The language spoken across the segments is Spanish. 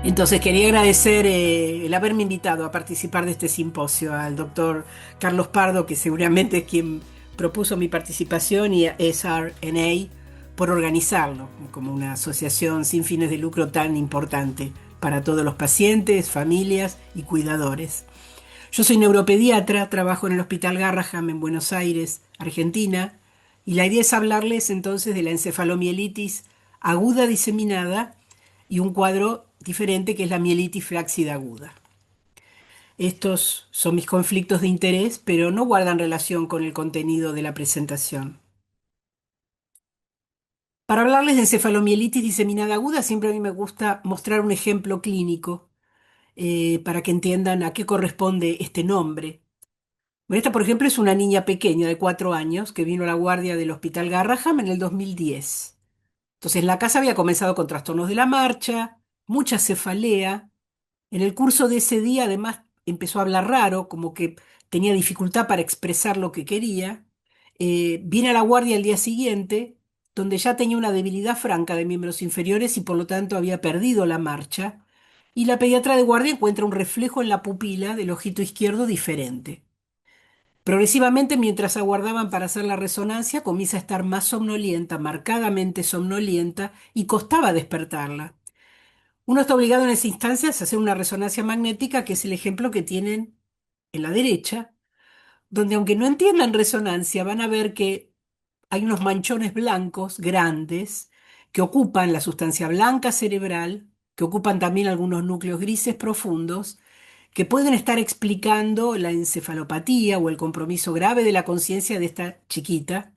Entonces quería agradecer el haberme invitado a participar de este simposio al doctor Carlos Pardo, que seguramente es quien propuso mi participación, y a SRNA por organizarlo como una asociación sin fines de lucro tan importante para todos los pacientes, familias y cuidadores. Yo soy neuropediatra, trabajo en el Hospital Garrahan en Buenos Aires, Argentina, y la idea es hablarles entonces de la encefalomielitis aguda diseminada y un cuadro diferente que es la mielitis flácida aguda. Estos son mis conflictos de interés, pero no guardan relación con el contenido de la presentación. Para hablarles de encefalomielitis diseminada aguda, siempre a mí me gusta mostrar un ejemplo clínico para que entiendan a qué corresponde este nombre. Bueno, esta, por ejemplo, es una niña pequeña de 4 años que vino a la guardia del Hospital Garraham en el 2010. Entonces, la casa había comenzado con trastornos de la marcha, mucha cefalea. En el curso de ese día, además, empezó a hablar raro, como que tenía dificultad para expresar lo que quería. Viene a la guardia el día siguiente, donde ya tenía una debilidad franca de miembros inferiores y por lo tanto había perdido la marcha. Y la pediatra de guardia encuentra un reflejo en la pupila del ojito izquierdo diferente. Progresivamente, mientras aguardaban para hacer la resonancia, comienza a estar más somnolienta, marcadamente somnolienta, y costaba despertarla. Uno está obligado en esas instancias a hacer una resonancia magnética, que es el ejemplo que tienen en la derecha, donde aunque no entiendan resonancia, van a ver que hay unos manchones blancos grandes que ocupan la sustancia blanca cerebral, que ocupan también algunos núcleos grises profundos, que pueden estar explicando la encefalopatía o el compromiso grave de la conciencia de esta chiquita.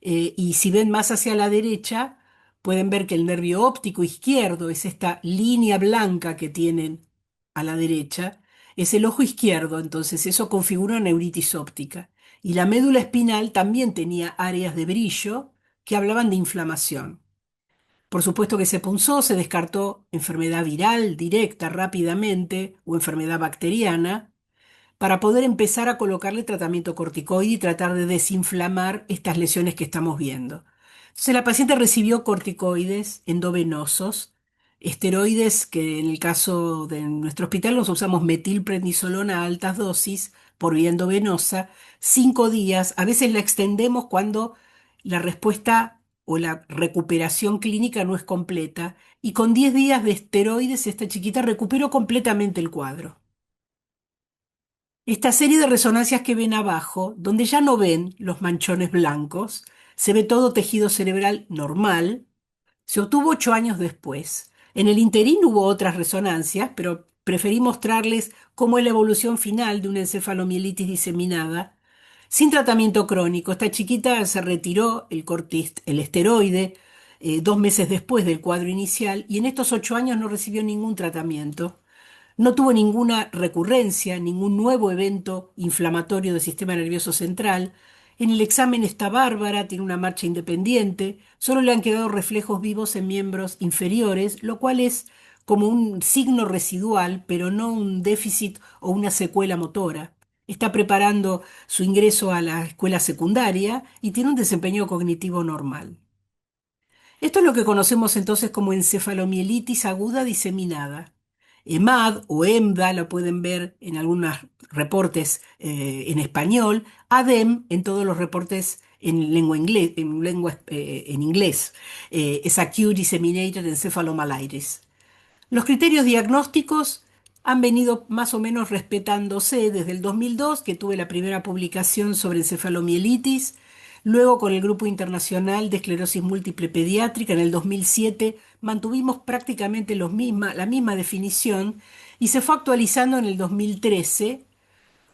Y si ven más hacia la derecha, pueden ver que el nervio óptico izquierdo es esta línea blanca que tienen a la derecha, es el ojo izquierdo, entonces eso configura una neuritis óptica. Y la médula espinal también tenía áreas de brillo que hablaban de inflamación. Por supuesto que se punzó, se descartó enfermedad viral directa rápidamente o enfermedad bacteriana para poder empezar a colocarle tratamiento corticoide y tratar de desinflamar estas lesiones que estamos viendo. Entonces la paciente recibió corticoides endovenosos, esteroides que en el caso de nuestro hospital nos usamos metilprednisolona a altas dosis por vía endovenosa, 5 días, a veces la extendemos cuando la respuesta o la recuperación clínica no es completa, y con 10 días de esteroides esta chiquita recuperó completamente el cuadro. Esta serie de resonancias que ven abajo, donde ya no ven los manchones blancos, se ve todo tejido cerebral normal, se obtuvo 8 años después. En el interín hubo otras resonancias, pero preferí mostrarles cómo es la evolución final de una encefalomielitis diseminada. Sin tratamiento crónico, esta chiquita se retiró el esteroide 2 meses después del cuadro inicial, y en estos 8 años no recibió ningún tratamiento. No tuvo ninguna recurrencia, ningún nuevo evento inflamatorio del sistema nervioso central. En el examen está bárbara, tiene una marcha independiente, solo le han quedado reflejos vivos en miembros inferiores, lo cual es como un signo residual, pero no un déficit o una secuela motora. Está preparando su ingreso a la escuela secundaria y tiene un desempeño cognitivo normal. Esto es lo que conocemos entonces como encefalomielitis aguda diseminada. EMAD o EMDA la pueden ver en algunos reportes en español, ADEM en todos los reportes en lengua inglés, en inglés. Es Acute Disseminated Encephalomyelitis. Los criterios diagnósticos han venido más o menos respetándose desde el 2002, que tuve la primera publicación sobre encefalomielitis, luego con el Grupo Internacional de Esclerosis Múltiple Pediátrica en el 2007 mantuvimos prácticamente la misma definición, y se fue actualizando en el 2013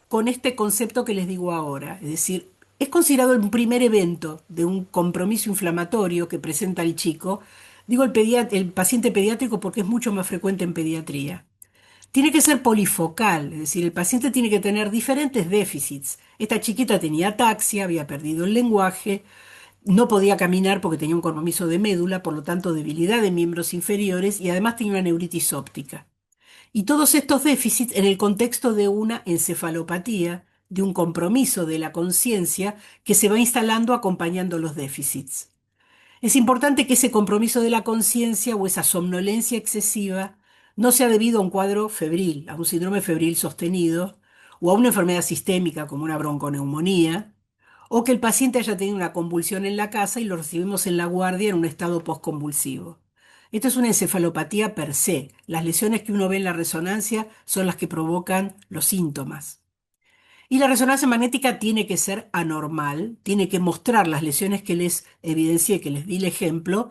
con este concepto que les digo ahora. Es decir, es considerado el primer evento de un compromiso inflamatorio que presenta el chico. Digo el paciente pediátrico porque es mucho más frecuente en pediatría. Tiene que ser polifocal, es decir, el paciente tiene que tener diferentes déficits. Esta chiquita tenía ataxia, había perdido el lenguaje, no podía caminar porque tenía un compromiso de médula, por lo tanto debilidad de miembros inferiores, y además tenía una neuritis óptica. Y todos estos déficits en el contexto de una encefalopatía, de un compromiso de la conciencia que se va instalando acompañando los déficits. Es importante que ese compromiso de la conciencia o esa somnolencia excesiva no sea debido a un cuadro febril, a un síndrome febril sostenido, o a una enfermedad sistémica como una bronconeumonía, o que el paciente haya tenido una convulsión en la casa y lo recibimos en la guardia en un estado postconvulsivo. Esto es una encefalopatía per se. Las lesiones que uno ve en la resonancia son las que provocan los síntomas. Y la resonancia magnética tiene que ser anormal, tiene que mostrar las lesiones que les evidencié, que les di el ejemplo,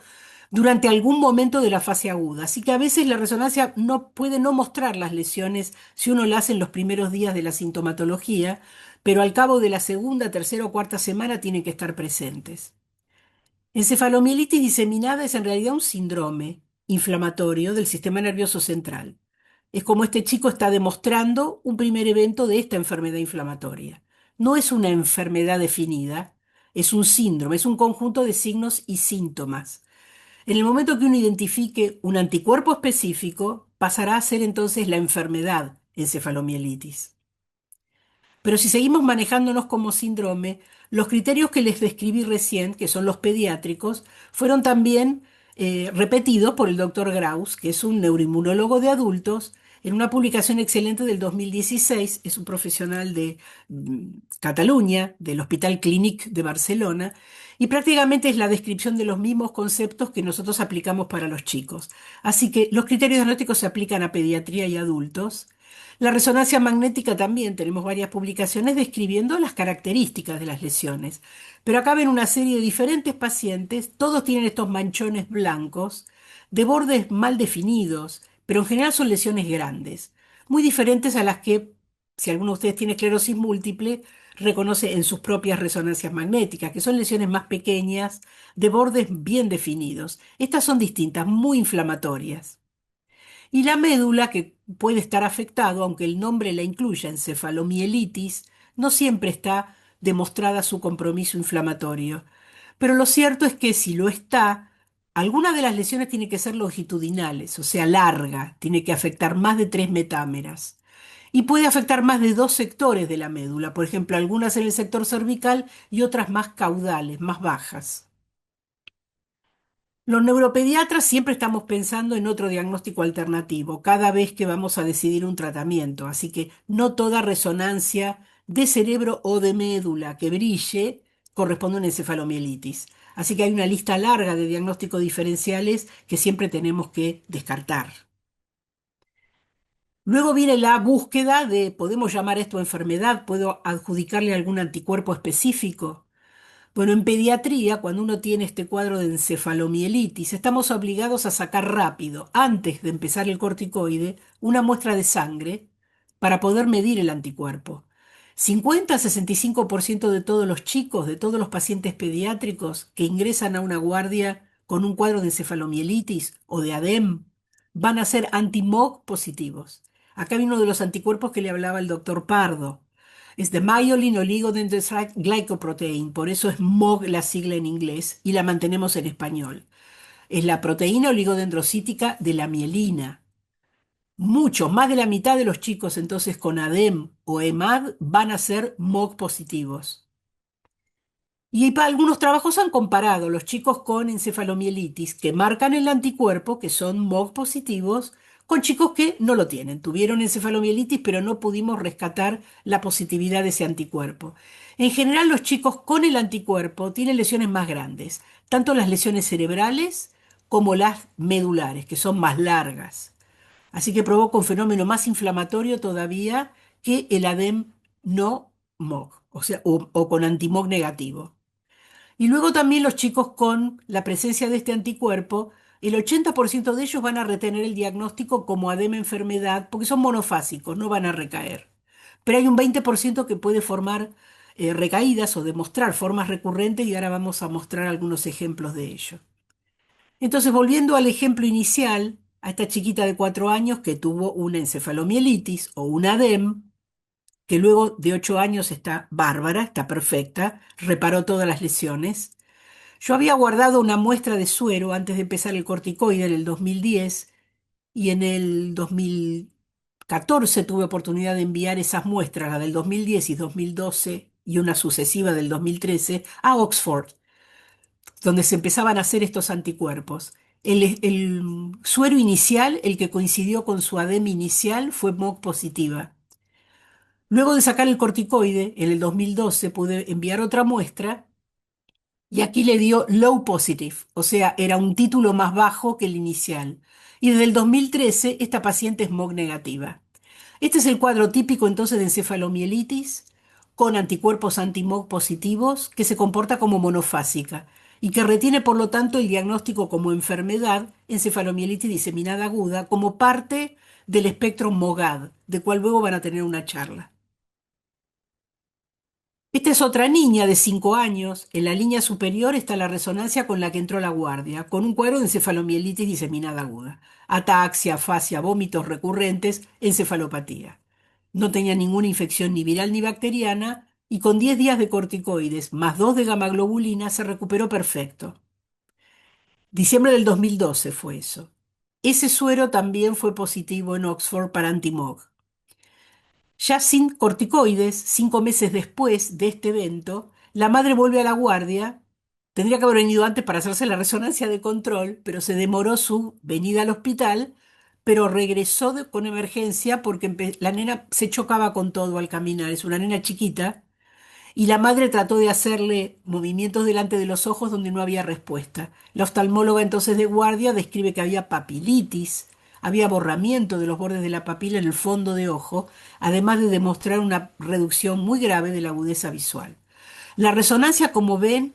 durante algún momento de la fase aguda. Así que a veces la resonancia no puede no mostrar las lesiones si uno la hace en los primeros días de la sintomatología, pero al cabo de la segunda, tercera o cuarta semana tienen que estar presentes. Encefalomielitis diseminada es en realidad un síndrome inflamatorio del sistema nervioso central. Es como este chico está demostrando un primer evento de esta enfermedad inflamatoria. No es una enfermedad definida, es un síndrome, es un conjunto de signos y síntomas. En el momento que uno identifique un anticuerpo específico, pasará a ser entonces la enfermedad encefalomielitis. Pero si seguimos manejándonos como síndrome, los criterios que les describí recién, que son los pediátricos, fueron también repetidos por el doctor Graus, que es un neuroinmunólogo de adultos, en una publicación excelente del 2016. Es un profesional de Cataluña, del Hospital Clínic de Barcelona, y prácticamente es la descripción de los mismos conceptos que nosotros aplicamos para los chicos. Así que los criterios diagnósticos se aplican a pediatría y adultos. La resonancia magnética también, tenemos varias publicaciones describiendo las características de las lesiones. Pero acá ven una serie de diferentes pacientes, todos tienen estos manchones blancos, de bordes mal definidos, pero en general son lesiones grandes, muy diferentes a las que, si alguno de ustedes tiene esclerosis múltiple, reconoce en sus propias resonancias magnéticas, que son lesiones más pequeñas, de bordes bien definidos. Estas son distintas, muy inflamatorias. Y la médula, que puede estar afectado, aunque el nombre la incluya, encefalomielitis, no siempre está demostrada su compromiso inflamatorio. Pero lo cierto es que si lo está, alguna de las lesiones tiene que ser longitudinales, o sea, larga, tiene que afectar más de 3 metámeras. Y puede afectar más de 2 sectores de la médula, por ejemplo, algunas en el sector cervical y otras más caudales, más bajas. Los neuropediatras siempre estamos pensando en otro diagnóstico alternativo cada vez que vamos a decidir un tratamiento, así que no toda resonancia de cerebro o de médula que brille corresponde a una encefalomielitis. Así que hay una lista larga de diagnósticos diferenciales que siempre tenemos que descartar. Luego viene la búsqueda de, ¿podemos llamar esto enfermedad? ¿Puedo adjudicarle algún anticuerpo específico? Bueno, en pediatría, cuando uno tiene este cuadro de encefalomielitis, estamos obligados a sacar rápido, antes de empezar el corticoide, una muestra de sangre para poder medir el anticuerpo. 50 a 65% de todos los chicos, de todos los pacientes pediátricos que ingresan a una guardia con un cuadro de encefalomielitis o de ADEM van a ser anti-MOG positivos. Acá viene uno de los anticuerpos que le hablaba el doctor Pardo. Es de Myelin Oligodendrocyte Glycoprotein, por eso es MOG la sigla en inglés y la mantenemos en español. Es la proteína oligodendrocítica de la mielina. Muchos, más de la mitad de los chicos entonces con ADEM o EMAD van a ser MOG positivos. Y algunos trabajos han comparado los chicos con encefalomielitis que marcan el anticuerpo, que son MOG positivos, con chicos que no lo tienen. Tuvieron encefalomielitis, pero no pudimos rescatar la positividad de ese anticuerpo. En general, los chicos con el anticuerpo tienen lesiones más grandes, tanto las lesiones cerebrales como las medulares, que son más largas. Así que provoca un fenómeno más inflamatorio todavía que el ADEM no MOG, o sea, o con antimog negativo. Y luego también los chicos con la presencia de este anticuerpo, el 80% de ellos van a retener el diagnóstico como edema enfermedad porque son monofásicos, no van a recaer. Pero hay un 20% que puede formar recaídas o demostrar formas recurrentes y ahora vamos a mostrar algunos ejemplos de ello. Entonces, volviendo al ejemplo inicial, a esta chiquita de 4 años que tuvo una encefalomielitis o un ADEM, que luego de 8 años está bárbara, está perfecta, reparó todas las lesiones. Yo había guardado una muestra de suero antes de empezar el corticoide en el 2010 y en el 2014 tuve oportunidad de enviar esas muestras, la del 2010 y 2012 y una sucesiva del 2013, a Oxford, donde se empezaban a hacer estos anticuerpos. El suero inicial, el que coincidió con su ADEM inicial, fue MOC positiva. Luego de sacar el corticoide, en el 2012 pude enviar otra muestra y aquí le dio low positive, o sea, era un título más bajo que el inicial. Y desde el 2013 esta paciente es MOC negativa. Este es el cuadro típico entonces de encefalomielitis con anticuerpos anti-MOC positivos que se comporta como monofásica y que retiene por lo tanto el diagnóstico como enfermedad, encefalomielitis diseminada aguda, como parte del espectro MOGAD, de cual luego van a tener una charla. Esta es otra niña de 5 años. En la línea superior está la resonancia con la que entró la guardia, con un cuadro de encefalomielitis diseminada aguda. Ataxia, afasia, vómitos recurrentes, encefalopatía. No tenía ninguna infección ni viral ni bacteriana y con 10 días de corticoides más 2 de gamaglobulina se recuperó perfecto. Diciembre del 2012 fue eso. Ese suero también fue positivo en Oxford para antimog. Ya sin corticoides, 5 meses después de este evento, la madre vuelve a la guardia. Tendría que haber venido antes para hacerse la resonancia de control, pero se demoró su venida al hospital, pero regresó con emergencia porque la nena se chocaba con todo al caminar. Es una nena chiquita y la madre trató de hacerle movimientos delante de los ojos donde no había respuesta. La oftalmóloga entonces de guardia describe que había papilitis, había borramiento de los bordes de la papila en el fondo de ojo, además de demostrar una reducción muy grave de la agudeza visual. La resonancia, como ven,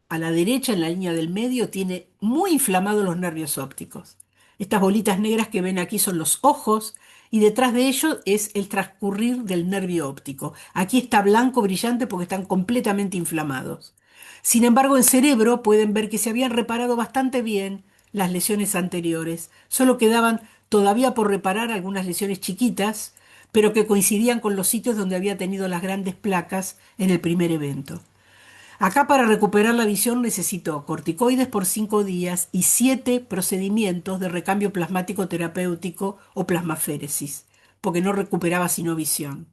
a la derecha en la línea del medio tiene muy inflamados los nervios ópticos. Estas bolitas negras que ven aquí son los ojos y detrás de ellos es el transcurrir del nervio óptico. Aquí está blanco brillante porque están completamente inflamados. Sin embargo, en cerebro pueden ver que se habían reparado bastante bien las lesiones anteriores. Solo quedaban todavía por reparar algunas lesiones chiquitas, pero que coincidían con los sitios donde había tenido las grandes placas en el primer evento. Acá para recuperar la visión necesitó corticoides por 5 días y 7 procedimientos de recambio plasmático terapéutico o plasmaféresis, porque no recuperaba sino visión.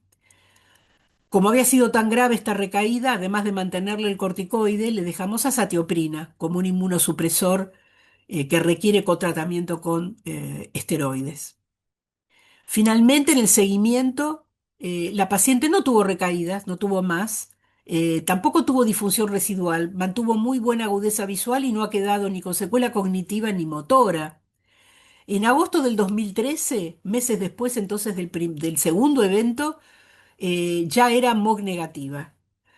Como había sido tan grave esta recaída, además de mantenerle el corticoide, le dejamos azatioprina como un inmunosupresor que requiere cotratamiento con esteroides. Finalmente, en el seguimiento, la paciente no tuvo recaídas, no tuvo más, tampoco tuvo disfunción residual, mantuvo muy buena agudeza visual y no ha quedado ni con secuela cognitiva ni motora. En agosto del 2013, meses después entonces del segundo evento, ya era MOG negativa.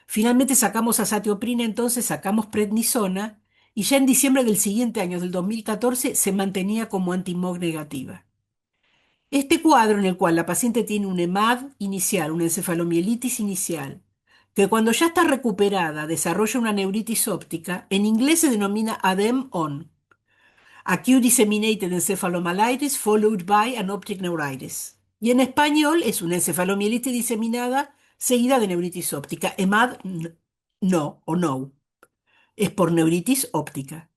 Finalmente sacamos azatioprina, entonces sacamos prednisona y ya en diciembre del siguiente año, del 2014, se mantenía como anti-MOG negativa. Este cuadro en el cual la paciente tiene un EMAD inicial, una encefalomielitis inicial, que cuando ya está recuperada desarrolla una neuritis óptica, en inglés se denomina ADEM-ON, Acute Disseminated Encephalomyelitis Followed by an Optic Neuritis. Y en español es una encefalomielitis diseminada seguida de neuritis óptica. EMAD no o no, es por neuritis óptica.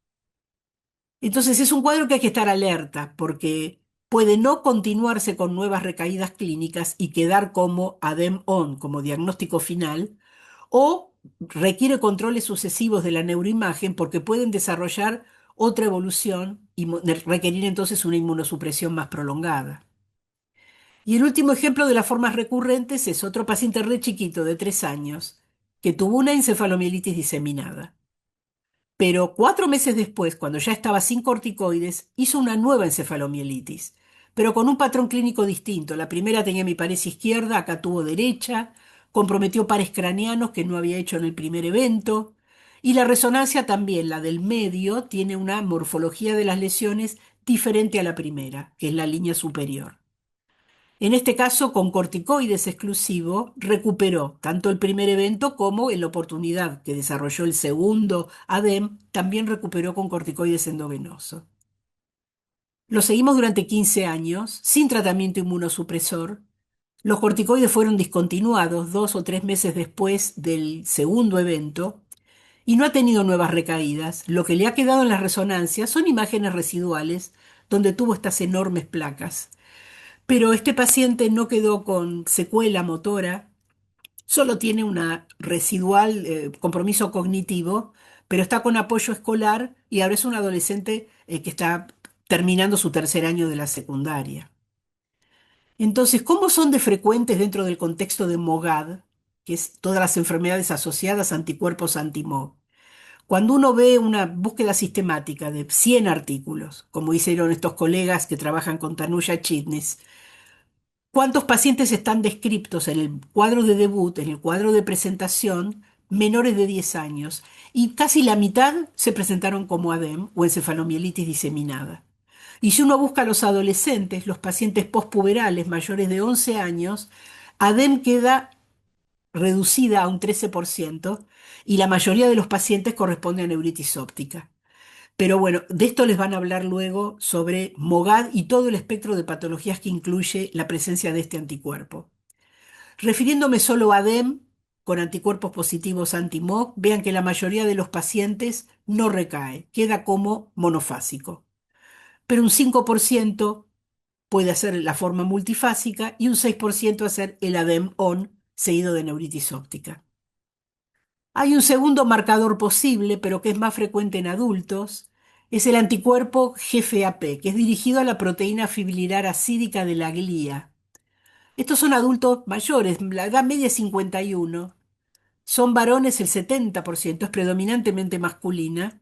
Entonces es un cuadro que hay que estar alerta porque puede no continuarse con nuevas recaídas clínicas y quedar como ADEM-ON, como diagnóstico final, o requiere controles sucesivos de la neuroimagen porque pueden desarrollar otra evolución y requerir entonces una inmunosupresión más prolongada. Y el último ejemplo de las formas recurrentes es otro paciente re chiquito de 3 años que tuvo una encefalomielitis diseminada. Pero 4 meses después, cuando ya estaba sin corticoides, hizo una nueva encefalomielitis, pero con un patrón clínico distinto. La primera tenía mi pared izquierda, acá tuvo derecha, comprometió pares craneanos que no había hecho en el primer evento, y la resonancia también, la del medio, tiene una morfología de las lesiones diferente a la primera, que es la línea superior. En este caso, con corticoides exclusivo, recuperó tanto el primer evento como en la oportunidad que desarrolló el segundo ADEM, también recuperó con corticoides endovenoso. Lo seguimos durante 15 años, sin tratamiento inmunosupresor. Los corticoides fueron discontinuados 2 o 3 meses después del segundo evento y no ha tenido nuevas recaídas. Lo que le ha quedado en las resonancias son imágenes residuales donde tuvo estas enormes placas. Pero este paciente no quedó con secuela motora, solo tiene una residual compromiso cognitivo, pero está con apoyo escolar y ahora es un adolescente que está terminando su tercer año de la secundaria. Entonces, ¿cómo son de frecuentes dentro del contexto de MOGAD, que es todas las enfermedades asociadas a anticuerpos anti-MOG? Cuando uno ve una búsqueda sistemática de 100 artículos, como hicieron estos colegas que trabajan con Tanuja Chitnis, ¿cuántos pacientes están descriptos en el cuadro de debut, en el cuadro de presentación, menores de 10 años? Y casi la mitad se presentaron como ADEM o encefalomielitis diseminada. Y si uno busca a los adolescentes, los pacientes postpuberales mayores de 11 años, ADEM queda reducida a un 13% y la mayoría de los pacientes corresponde a neuritis óptica. Pero bueno, de esto les van a hablar luego sobre MOGAD y todo el espectro de patologías que incluye la presencia de este anticuerpo. Refiriéndome solo a DEM, con anticuerpos positivos anti-MOG, vean que la mayoría de los pacientes no recae, queda como monofásico. Pero un 5% puede hacer la forma multifásica y un 6% hacer el ADEM-ON seguido de neuritis óptica. Hay un segundo marcador posible, pero que es más frecuente en adultos, es el anticuerpo GFAP, que es dirigido a la proteína fibrilar acídica de la glía. Estos son adultos mayores, la edad media es 51, son varones el 70%, es predominantemente masculina,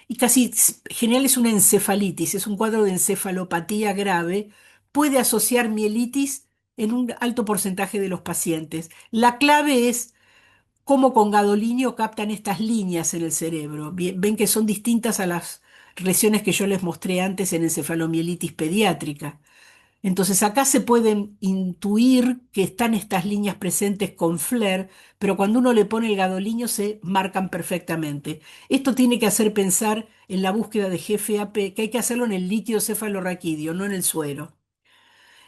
y casi general es una encefalitis, es un cuadro de encefalopatía grave, puede asociar mielitis en un alto porcentaje de los pacientes. La clave es cómo con gadolinio captan estas líneas en el cerebro. Ven que son distintas a las lesiones que yo les mostré antes en encefalomielitis pediátrica. Entonces acá se pueden intuir que están estas líneas presentes con FLAIR, pero cuando uno le pone el gadolinio se marcan perfectamente. Esto tiene que hacer pensar en la búsqueda de GFAP, que hay que hacerlo en el líquido cefalorraquídeo, no en el suero,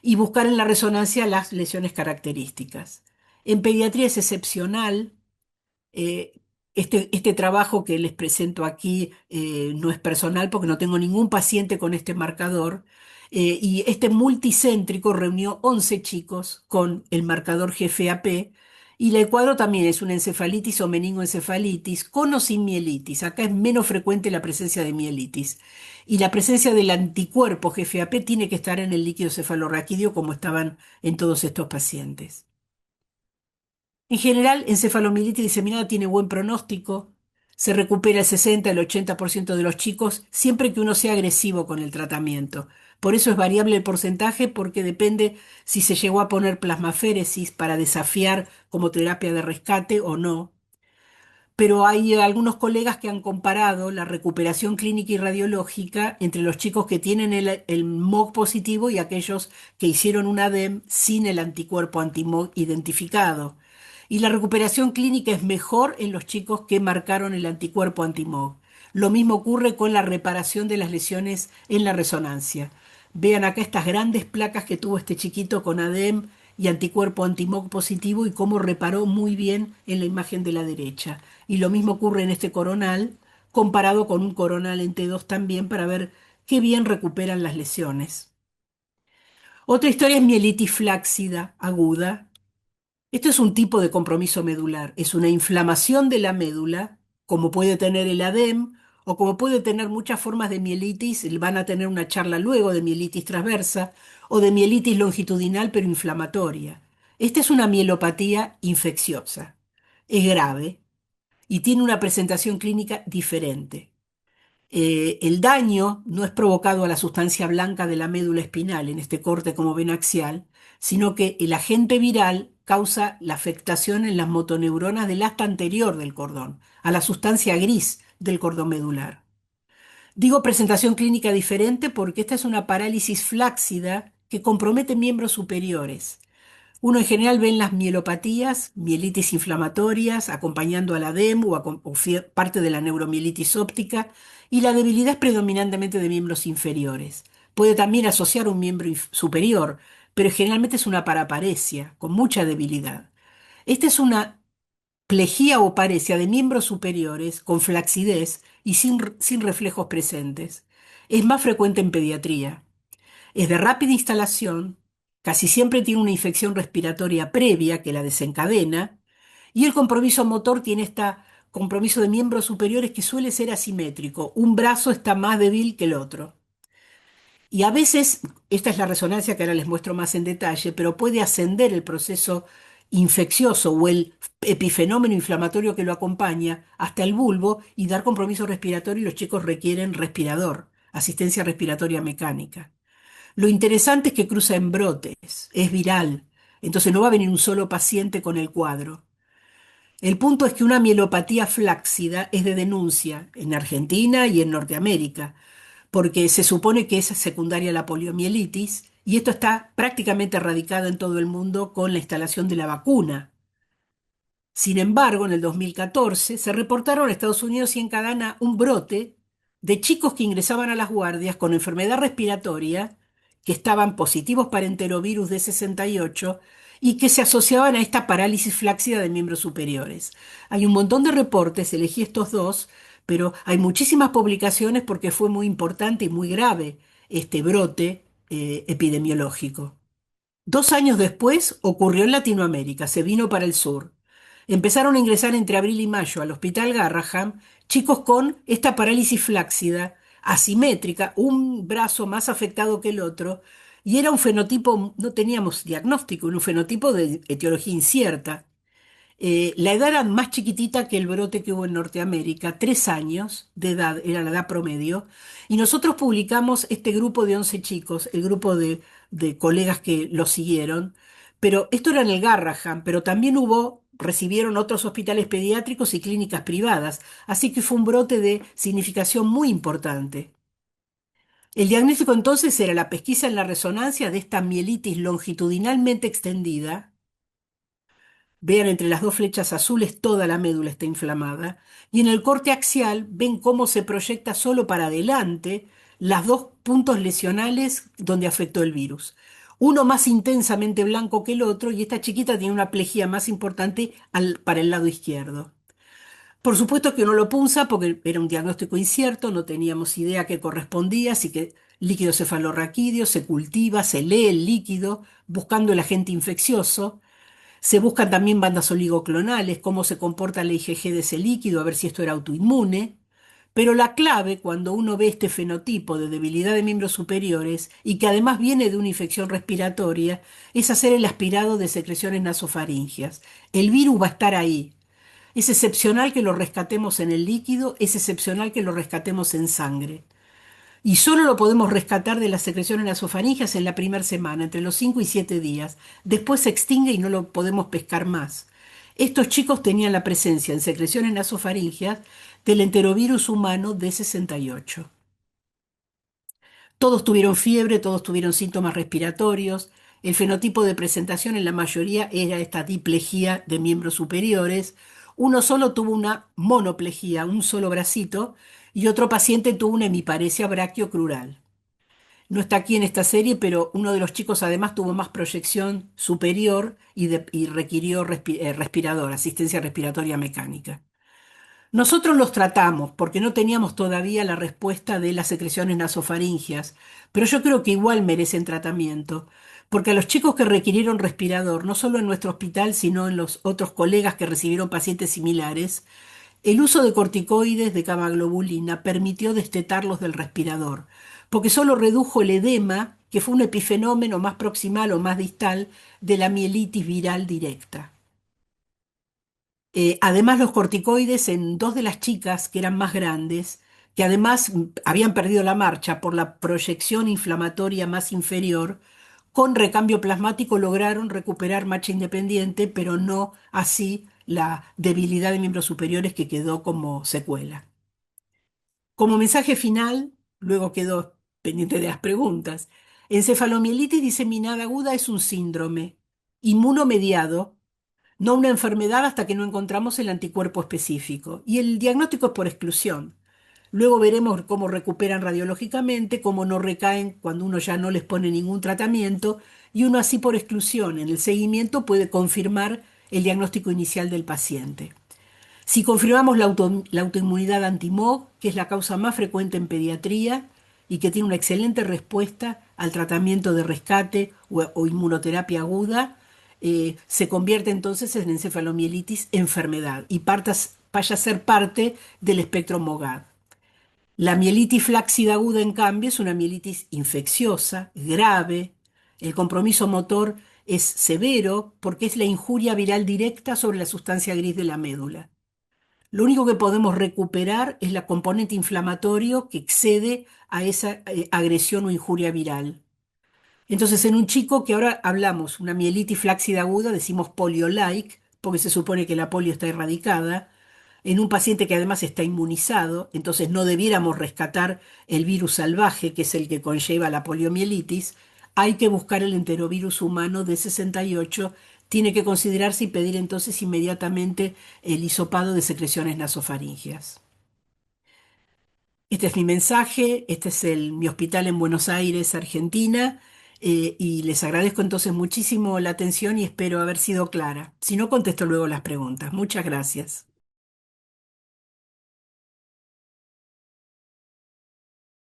y buscar en la resonancia las lesiones características. En pediatría es excepcional. eh, este trabajo que les presento aquí no es personal porque no tengo ningún paciente con este marcador. Y este multicéntrico reunió 11 chicos con el marcador GFAP. Y el cuadro también es una encefalitis o meningoencefalitis con o sin mielitis. Acá es menos frecuente la presencia de mielitis. Y la presencia del anticuerpo GFAP tiene que estar en el líquido cefalorraquídeo como estaban en todos estos pacientes. En general, encefalomielitis diseminada tiene buen pronóstico, se recupera el 60, el 80% de los chicos siempre que uno sea agresivo con el tratamiento. Por eso es variable el porcentaje porque depende si se llegó a poner plasmaféresis para desafiar como terapia de rescate o no. Pero hay algunos colegas que han comparado la recuperación clínica y radiológica entre los chicos que tienen el MOG positivo y aquellos que hicieron una DEM sin el anticuerpo anti-MOG identificado. Y la recuperación clínica es mejor en los chicos que marcaron el anticuerpo anti-MOG. Lo mismo ocurre con la reparación de las lesiones en la resonancia. Vean acá estas grandes placas que tuvo este chiquito con ADEM y anticuerpo anti-MOG positivo y cómo reparó muy bien en la imagen de la derecha. Y lo mismo ocurre en este coronal, comparado con un coronal en T2 también para ver qué bien recuperan las lesiones. Otra historia es mielitis flácida aguda. Esto es un tipo de compromiso medular. Es una inflamación de la médula, como puede tener el ADEM o como puede tener muchas formas de mielitis. Van a tener una charla luego de mielitis transversa o de mielitis longitudinal pero inflamatoria. Esta es una mielopatía infecciosa. Es grave y tiene una presentación clínica diferente. El daño no es provocado a la sustancia blanca de la médula espinal, en este corte como ven axial, sino que el agente viral causa la afectación en las motoneuronas del asta anterior del cordón, a la sustancia gris del cordón medular. Digo presentación clínica diferente porque esta es una parálisis flácida que compromete miembros superiores. Uno en general ve en las mielopatías, mielitis inflamatorias, acompañando a la DEM o parte de la neuromielitis óptica, y la debilidad es predominantemente de miembros inferiores. Puede también asociar un miembro superior, pero generalmente es una paraparesia, con mucha debilidad. Esta es una plejía o paresia de miembros superiores, con flacidez y sin reflejos presentes. Es más frecuente en pediatría. Es de rápida instalación, casi siempre tiene una infección respiratoria previa que la desencadena, y el compromiso motor tiene esta compromiso de miembros superiores que suele ser asimétrico. Un brazo está más débil que el otro. Y a veces, esta es la resonancia que ahora les muestro más en detalle, pero puede ascender el proceso infeccioso o el epifenómeno inflamatorio que lo acompaña hasta el bulbo y dar compromiso respiratorio y los chicos requieren respirador, asistencia respiratoria mecánica. Lo interesante es que cruza en brotes, es viral, entonces no va a venir un solo paciente con el cuadro. El punto es que una mielopatía flácida es de denuncia en Argentina y en Norteamérica, porque se supone que es secundaria a la poliomielitis, y esto está prácticamente erradicado en todo el mundo con la instalación de la vacuna. Sin embargo, en el 2014 se reportaron en Estados Unidos y en Canadá un brote de chicos que ingresaban a las guardias con enfermedad respiratoria, que estaban positivos para enterovirus D68 y que se asociaban a esta parálisis flácida de miembros superiores. Hay un montón de reportes, elegí estos dos, pero hay muchísimas publicaciones porque fue muy importante y muy grave este brote epidemiológico. 2 años después ocurrió en Latinoamérica, se vino para el sur. Empezaron a ingresar entre abril y mayo al Hospital Garraham chicos con esta parálisis flácida, asimétrica, un brazo más afectado que el otro, y era un fenotipo, no teníamos diagnóstico, era un fenotipo de etiología incierta. La edad era más chiquitita que el brote que hubo en Norteamérica, 3 años de edad, era la edad promedio, y nosotros publicamos este grupo de 11 chicos, el grupo de colegas que lo siguieron, pero esto era en el Garrahan, pero también recibieron otros hospitales pediátricos y clínicas privadas, así que fue un brote de significación muy importante. El diagnóstico entonces era la pesquisa en la resonancia de esta mielitis longitudinalmente extendida. Vean entre las dos flechas azules toda la médula está inflamada y en el corte axial ven cómo se proyecta solo para adelante las dos puntos lesionales donde afectó el virus. Uno más intensamente blanco que el otro y esta chiquita tiene una plejía más importante para el lado izquierdo. Por supuesto que uno lo punza porque era un diagnóstico incierto, no teníamos idea qué correspondía, así que líquido cefalorraquídeo se cultiva, se lee el líquido buscando el agente infeccioso. Se buscan también bandas oligoclonales, cómo se comporta la IgG de ese líquido, a ver si esto era autoinmune. Pero la clave, cuando uno ve este fenotipo de debilidad de miembros superiores y que además viene de una infección respiratoria, es hacer el aspirado de secreciones nasofaringeas. El virus va a estar ahí. Es excepcional que lo rescatemos en el líquido, es excepcional que lo rescatemos en sangre. Y solo lo podemos rescatar de las secreciones nasofaringeas en la primera semana, entre los 5 y 7 días. Después se extingue y no lo podemos pescar más. Estos chicos tenían la presencia en secreciones nasofaringeas del enterovirus humano D68. Todos tuvieron fiebre, todos tuvieron síntomas respiratorios. El fenotipo de presentación en la mayoría era esta diplejía de miembros superiores. Uno solo tuvo una monoplejía, un solo bracito, y otro paciente tuvo una hemiparesia brachiocrural. No está aquí en esta serie, pero uno de los chicos además tuvo más proyección superior y requirió respirador, asistencia respiratoria mecánica. Nosotros los tratamos porque no teníamos todavía la respuesta de las secreciones nasofaringeas, pero yo creo que igual merecen tratamiento, porque a los chicos que requirieron respirador, no solo en nuestro hospital, sino en los otros colegas que recibieron pacientes similares, el uso de corticoides de camaglobulina permitió destetarlos del respirador, porque solo redujo el edema, que fue un epifenómeno más proximal o más distal de la mielitis viral directa. Además, los corticoides en dos de las chicas que eran más grandes, que además habían perdido la marcha por la proyección inflamatoria más inferior, con recambio plasmático lograron recuperar marcha independiente, pero no así la debilidad de miembros superiores que quedó como secuela. Como mensaje final, luego quedó pendiente de las preguntas, encefalomielitis diseminada aguda es un síndrome inmunomediado, no una enfermedad hasta que no encontramos el anticuerpo específico. Y el diagnóstico es por exclusión. Luego veremos cómo recuperan radiológicamente, cómo no recaen cuando uno ya no les pone ningún tratamiento, y uno así por exclusión en el seguimiento puede confirmar el diagnóstico inicial del paciente. Si confirmamos la autoinmunidad anti-MOG, que es la causa más frecuente en pediatría y que tiene una excelente respuesta al tratamiento de rescate o inmunoterapia aguda, se convierte entonces en encefalomielitis enfermedad y vaya a ser parte del espectro MOGAD. La mielitis flácida aguda, en cambio, es una mielitis infecciosa, grave. El compromiso motor es severo porque es la injuria viral directa sobre la sustancia gris de la médula. Lo único que podemos recuperar es la componente inflamatorio que excede a esa agresión o injuria viral. Entonces, en un chico que ahora hablamos, una mielitis flácida aguda, decimos polio-like, porque se supone que la polio está erradicada. En un paciente que además está inmunizado, entonces no debiéramos rescatar el virus salvaje, que es el que conlleva la poliomielitis. Hay que buscar el enterovirus humano de 68. Tiene que considerarse y pedir entonces inmediatamente el hisopado de secreciones nasofaríngeas. Este es mi mensaje, este es mi hospital en Buenos Aires, Argentina, y les agradezco entonces muchísimo la atención y espero haber sido clara. Si no, contesto luego las preguntas. Muchas gracias.